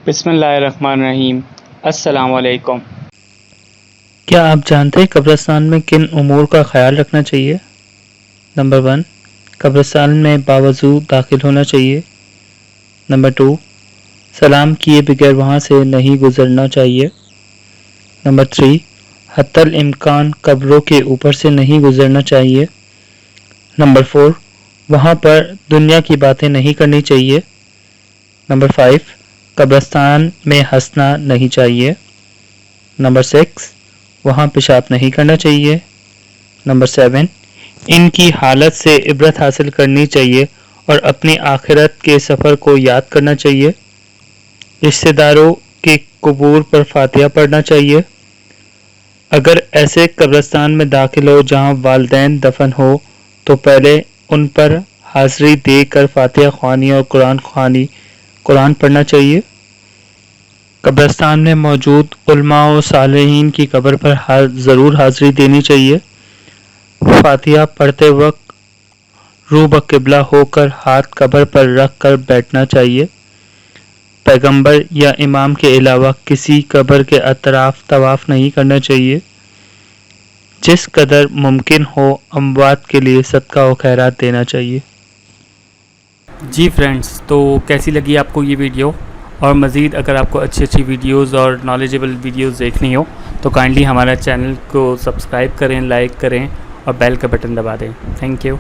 بسم اللہ الرحمن الرحیم۔ السلام علیکم۔ کیا آپ جانتے ہیں قبرستان میں کن امور کا خیال رکھنا چاہیے؟ نمبر 1، قبرستان میں باوضو داخل ہونا چاہیے۔ نمبر 2، سلام کیے بغیر وہاں سے نہیں گزرنا چاہیے۔ نمبر 3، حتی الامکان قبروں کے اوپر سے نہیں گزرنا چاہیے۔ نمبر 4، وہاں پر دنیا کی باتیں نہیں کرنی چاہیے۔ نمبر 5، قبرستان میں ہنسنا نہیں چاہیے۔ نمبر 6، وہاں پیشاب نہیں کرنا چاہیے۔ نمبر 7، ان کی حالت سے عبرت حاصل کرنی چاہیے اور اپنی آخرت کے سفر کو یاد کرنا چاہیے۔ رشتہ داروں کے قبور پر فاتحہ پڑھنا چاہیے۔ اگر ایسے قبرستان میں داخل ہو جہاں والدین دفن ہو تو پہلے ان پر حاضری دے کر فاتحہ خوانی اور قرآن پڑھنا چاہیے۔ قبرستان میں موجود علماء و صالحین کی قبر پر ضرور حاضری دینی چاہیے۔ فاتحہ پڑھتے وقت روح بقبلہ ہو کر ہاتھ قبر پر رکھ کر بیٹھنا چاہیے۔ پیغمبر یا امام کے علاوہ کسی قبر کے اطراف طواف نہیں کرنا چاہیے۔ جس قدر ممکن ہو اموات کے لیے صدقہ و خیرات دینا چاہیے۔ جی فرینڈز، تو کیسی لگی آپ کو یہ ویڈیو؟ اور مزید اگر آپ کو اچھی ویڈیوز اور نالجیبل ویڈیوز دیکھنی ہو تو کائنڈلی ہمارا چینل کو سبسکرائب کریں، لائک کریں اور بیل کا بٹن دبا دیں۔ Thank you.